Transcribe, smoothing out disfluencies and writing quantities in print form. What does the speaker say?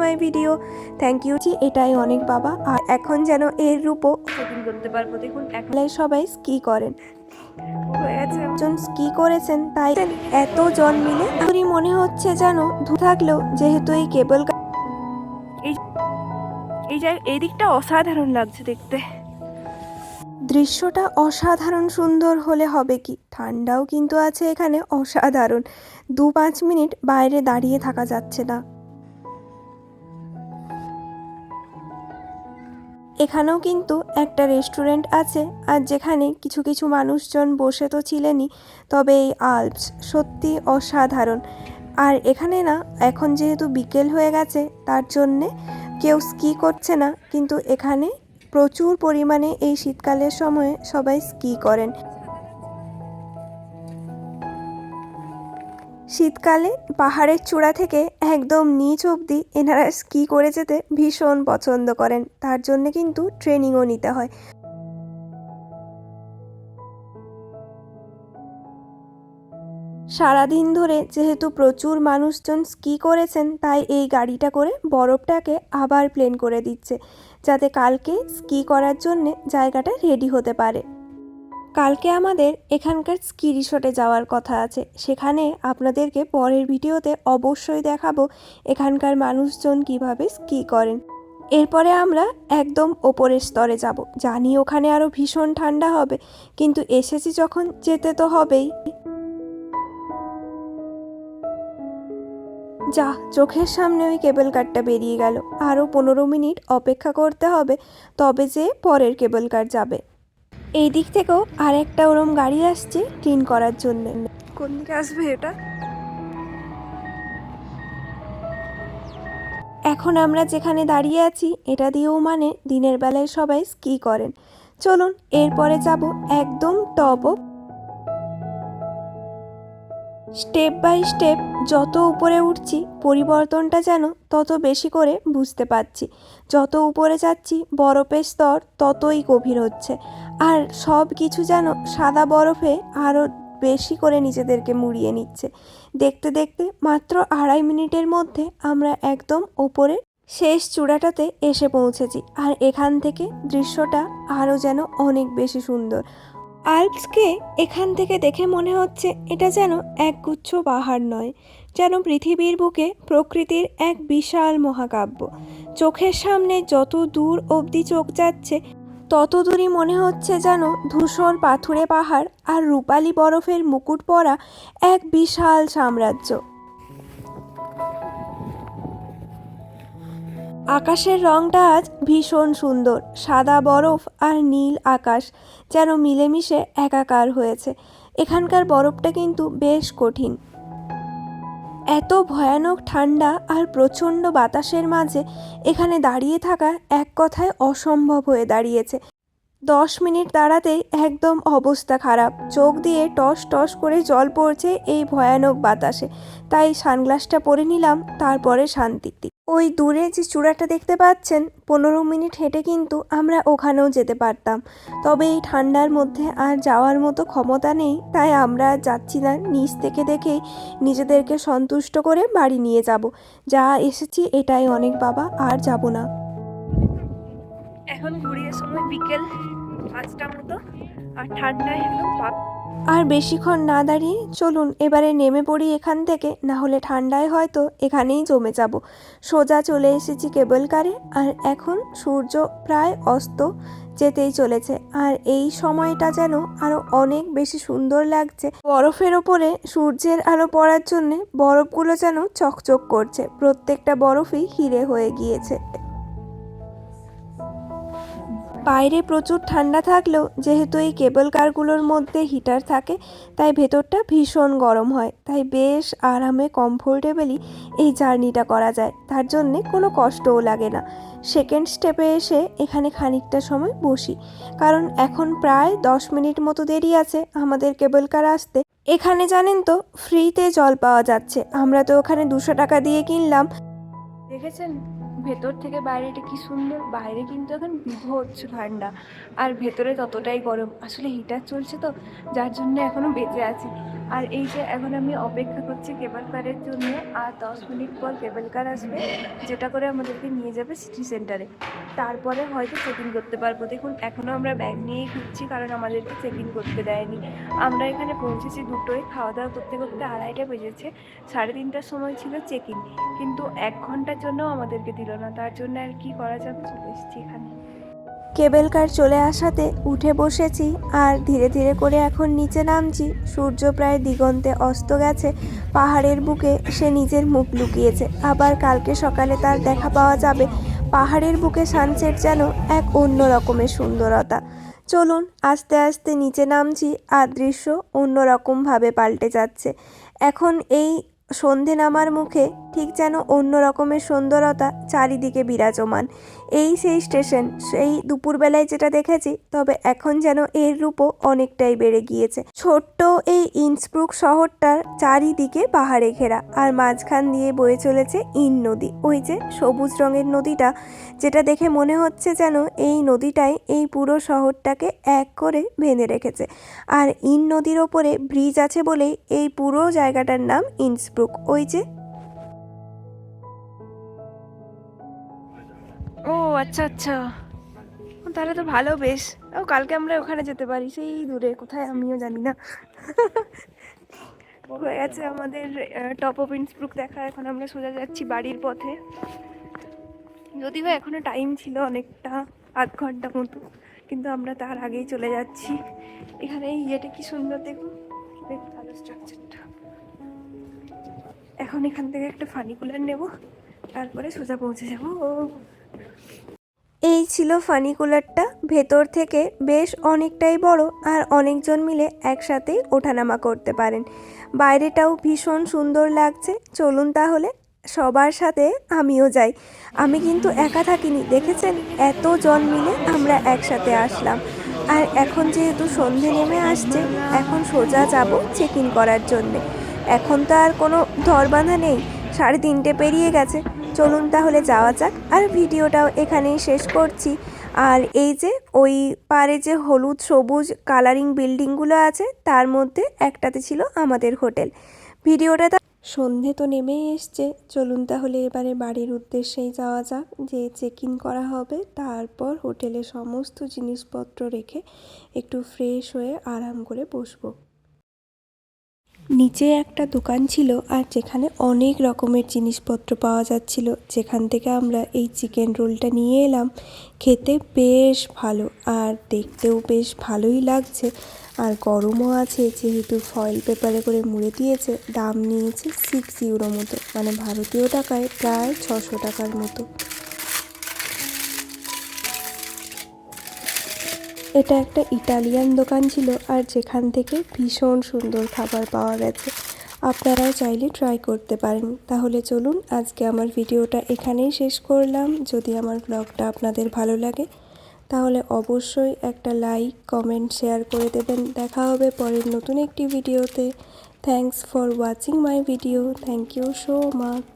My video. Thank you জি, এটাই অনেক বাবা। আর এখন যেন এর রূপও শুটিং করতে পারবো। দেখুন এখন সবাই স্কি করেন, হয়ে গেছে একজন স্কি করেছেন, তাই এত জন মিলে এমনই মনে হচ্ছে যেন থাকলেও যেহেতু এই কেবল এই দিকটা অসাধারণ লাগছে দেখতে। দৃশ্যটা অসাধারণ সুন্দর হলে হবে কি, ঠান্ডাও কিন্তু আছে এখানে অসাধারণ। 2-5 মিনিট বাইরে দাঁড়িয়ে থাকা যাচ্ছে না। এখানেও কিন্তু একটা রেস্টুরেন্ট আছে, আর যেখানে কিছু কিছু মানুষজন বসে তো ছিলেনই, তবে এই আল্পস সত্যি অসাধারণ। আর এখানে না এখন যেহেতু বিকেল হয়ে গেছে তার জন্যে কেউ স্কি করছে না, কিন্তু এখানে প্রচুর পরিমাণে এই শীতকালের সময়ে সবাই স্কি করেন। শীতকালে পাহাড়ের চূড়া থেকে একদম নিচ অবধি এনারা স্কি করে যেতে ভীষণ পছন্দ করেন, তার জন্য কিন্তু ট্রেনিংও নিতে হয়। সারাদিন ধরে যেহেতু প্রচুর মানুষজন স্কি করেছেন, তাই এই গাড়িটা করে বরফটাকে আবার প্লেন করে দিচ্ছে, যাতে কালকে স্কি করার জন্যে জায়গাটা রেডি হতে পারে। কালকে আমাদের এখানকার স্কি রিসর্টে যাওয়ার কথা আছে, সেখানে আপনাদেরকে পরের ভিডিওতে অবশ্যই দেখাবো এখানকার মানুষজন কিভাবে স্কি করেন। এরপরে আমরা একদম ওপরের স্তরে যাব, জানি ওখানে আরও ভীষণ ঠান্ডা হবে, কিন্তু এসেছি যখন যেতে তো হবেই। যা, চোখের সামনে ওই কেবল কারটা বেরিয়ে গেল। আরও 15 মিনিট অপেক্ষা করতে হবে, তবে যে পরের কেবল কার যাবে। এই দিক থেকেও আরেকটা ওরম গাড়ি আসছে ক্লিন করার জন্য। কোন দিকে আসবে এটা? এখন আমরা যেখানে দাঁড়িয়ে আছি এটা দিয়েও মানে দিনের বেলায় সবাই স্কি করেন। চলুন এরপরে যাব একদম টপ। স্টেপ বাই স্টেপ যত উপরে উঠছি পরিবর্তনটা যেন তত বেশি করে বুঝতে পারছি। যত উপরে যাচ্ছি বরফের স্তর ততই গভীর হচ্ছে, আর সব কিছু যেন সাদা বরফে আরও বেশি করে নিজেদেরকে মুড়িয়ে নিচ্ছে। দেখতে দেখতে মাত্র 2.5 মিনিটের মধ্যে আমরা একদম ওপরে শেষ চূড়াটাতে এসে পৌঁছেছি, আর এখান থেকে দৃশ্যটা আরও যেন অনেক বেশি সুন্দর। আল্পসকে এখান থেকে দেখে মনে হচ্ছে এটা যেন একগুচ্ছ পাহাড় নয়, যেন পৃথিবীর বুকে প্রকৃতির এক বিশাল মহাকাব্য। চোখের সামনে যত দূর অবধি চোখ যাচ্ছে তত দূরই মনে হচ্ছে যেন ধূসর পাথুরে পাহাড় আর রূপালী বরফের মুকুট পরা এক বিশাল সাম্রাজ্য। আকাশের রংটা আজ ভীষণ সুন্দর, সাদা বরফ আর নীল আকাশ যেন মিলেমিশে একাকার হয়েছে। এখানকার বরফটা কিন্তু বেশ কঠিন। এত ভয়ানক ঠান্ডা আর প্রচণ্ড বাতাসের মাঝে এখানে দাঁড়িয়ে থাকা এক কথায় অসম্ভব হয়ে দাঁড়িয়েছে। 10 মিনিট দাঁড়াতেই একদম অবস্থা খারাপ, চোখ দিয়ে টস টস করে জল পড়ছে এই ভয়ানক বাতাসে। তাই সানগ্লাসটা পরে নিলাম, তারপরে শান্তি। ওই দূরে যে চূড়াটা দেখতে পাচ্ছেন 15 মিনিট হেঁটে কিন্তু আমরা ওখানেও যেতে পারতাম, তবে এই ঠান্ডার মধ্যে আর যাওয়ার মতো ক্ষমতা নেই, তাই আমরা যাচ্ছি না। নিচ থেকে দেখেই নিজেদেরকে সন্তুষ্ট করে বাড়ি নিয়ে যাব। যা এসেছি এটাই অনেক বাবা, আর যাব না। এখন ঘুরিয়ে সময় বিকেল 5টার মতো, আর ঠান্ডায় একদম আর বেশিক্ষণ না দাঁড়িয়ে চলুন এবারে নেমে পড়ি এখান থেকে, না হলে ঠান্ডায় হয়তো এখানেই জমে যাব। সোজা চলে এসেছি কেবল কারে, আর এখন সূর্য প্রায় অস্ত যেতেই চলেছে, আর এই সময়টা যেন আরো অনেক বেশি সুন্দর লাগছে। বরফের ওপরে সূর্যের আলো পড়ার জন্য বরফগুলো যেন চকচক করছে, প্রত্যেকটা বরফই হিরে হয়ে গিয়েছে। বাইরে প্রচুর ঠান্ডা থাকলেও যেহেতু এই কেবল কারগুলোর মধ্যে হিটার থাকে, তাই ভেতরটা ভীষণ গরম হয়, তাই বেশ আরামে কমফোর্টেবলি এই জার্নিটা করা যায়, তার জন্যে কোনো কষ্টও লাগে না। সেকেন্ড স্টেপে এসে এখানে খানিকটা সময় বসি, কারণ এখন প্রায় 10 মিনিট মতো দেরি আছে আমাদের কেবল কার আসতে। এখানে জানেন তো ফ্রিতে জল পাওয়া যাচ্ছে, আমরা তো ওখানে 200 টাকা দিয়ে কিনলাম। দেখেছেন ভেতর থেকে বাইরেটা কি সুন্দর। বাইরে কিন্তু এখন বিভৎস ঠান্ডা, আর ভেতরে ততটাই গরম। আসলে হিটার চলছে তো, যার জন্য এখনো বেঁচে আছি। আর এই যে এখন আমি অপেক্ষা করছি কেবল কারের জন্য, আর 10 মিনিট পর কেবল কার আসবে, যেটা করে আমাদেরকে নিয়ে যাবে সিটি সেন্টারে। তারপরে হয়তো চেক ইন করতে পারবো। দেখুন এখনও আমরা ব্যাগ নিয়েই ঘুরছি, কারণ আমাদেরকে চেক ইন করতে দেয়নি। আমরা এখানে পৌঁছেছি 2টোয়, খাওয়া দাওয়া করতে করতে 2:30টা বেজেছে। 3:30টার সময় ছিল চেক ইন, কিন্তু 1 ঘন্টার জন্য আমাদেরকে দিল না। তার জন্য আর কি করা যাবে, চলে এসেছি এখানে। কেবল কার চলে আসাতে উঠে বসেছি, আর ধীরে ধীরে করে এখন নিচে নামছি। সূর্য প্রায় দিগন্তে অস্ত গেছে। পাহাড়ের বুকে সে নিজের মুখ লুকিয়েছে, আবার কালকে সকালে তার দেখা পাওয়া যাবে। পাহাড়ের বুকে সানসেট যেন এক অন্য রকমের সুন্দরতা। চলুন আস্তে আস্তে নিচে নামছি, আর দৃশ্য অন্যরকমভাবে পাল্টে যাচ্ছে। এখন এই সন্ধে নামার মুখে ঠিক যেন অন্য রকমের সুন্দরতা চারিদিকে বিরাজমান। এই সেই স্টেশন, সেই দুপুরবেলায় যেটা দেখেছি, তবে এখন যেন এর রূপও অনেকটাই বেড়ে গিয়েছে। ছোট্ট এই ইন্সব্রুক শহরটার চারিদিকে পাহাড়ে ঘেরা, আর মাঝখান দিয়ে বয়ে চলেছে ইন নদী। ওই যে সবুজ রঙের নদীটা, যেটা দেখে মনে হচ্ছে যেন এই নদীটাই এই পুরো শহরটাকে এক করে বেঁধে রেখেছে। আর ইন নদীর ওপরে ব্রিজ আছে বলেই এই পুরো জায়গাটার নাম ইন্সব্রুক। ওই যে, ও আচ্ছা আচ্ছা, তাহলে তো ভালো বেশ। ও কালকে আমরা ওখানে যেতে পারি, সেই দূরে কোথায় আমিও জানি না। হয়ে গেছে আমাদের টপ অফ ইন্সব্রুক দেখা। এখন আমরা সোজা যাচ্ছি বাড়ির পথে। যদিও এখনো টাইম ছিল অনেকটা, 8 ঘন্টা মতো, কিন্তু আমরা তার আগেই চলে যাচ্ছি। এখানে এই ইয়েটা কি সুন্দর, দেখুন বেশ ভালো স্ট্রাকচারটা। এখন এখান থেকে একটা ফানিকুলার নেব, তারপরে সোজা পৌঁছে যাব। এই ছিল ফানিকুলারটা। ভেতর থেকে বেশ অনেকটাই বড়, আর অনেকজন মিলে একসাথেই ওঠানামা করতে পারেন। বাইরেটাও ভীষণ সুন্দর লাগছে। চলুন তাহলে সবার সাথে আমিও যাই। আমি কিন্তু একা থাকিনি, দেখেছেন এত জন মিলে আমরা একসাথে আসলাম। আর এখন যেহেতু সন্ধে নেমে আসছে, এখন সোজা যাব চেক ইন করার জন্যে। এখন তো আর কোনো ধরবাঁধা নেই, 3:30 পেরিয়ে গেছে। চলুন তাহলে যাওয়া যাক। আর ভিডিওটাও এখানেই শেষ করছি। আর এই যে ওই পারে যে হলুদ সবুজ কালারিং বিল্ডিংগুলো আছে, তার মধ্যে একটাতে ছিল আমাদের হোটেল। ভিডিওটা সন্ধে তো নেমেই এসছে। চলুন তাহলে এবারে বাড়ির উদ্দেশ্যেই যাওয়া যাক, যে চেক ইন করা হবে। তারপর হোটেলে সমস্ত জিনিসপত্র রেখে একটু ফ্রেশ হয়ে আরাম করে বসবো। নিচে একটা দোকান ছিল, আর যেখানে অনেক রকমের জিনিসপত্র পাওয়া যাচ্ছিল, যেখান থেকে আমরা এই চিকেন রোলটা নিয়ে এলাম। খেতে বেশ ভালো, আর দেখতেও বেশ ভালোই লাগছে। আর গরমও আছে, যেহেতু ফয়েল পেপারে করে মুড়ে দিয়েছে। দাম নিয়েছে 6 ইউরো মতো, মানে ভারতীয় টাকায় প্রায় 600 টাকার মতো। এটা একটা ইটালিয়ান দোকান ছিল, আর যেখান থেকে ভীষণ সুন্দর খাবার পাওয়া গেছে। আপনারাও চাইলে ট্রাই করতে পারেন। তাহলে চলুন আজকে আমার ভিডিওটা এখানেই শেষ করলাম। যদি আমার ব্লগটা আপনাদের ভালো লাগে, তাহলে অবশ্যই একটা লাইক, কমেন্ট, শেয়ার করে দেবেন। দেখা হবে পরের নতুন একটি ভিডিওতে। Thanks for watching my video. Thank you so much.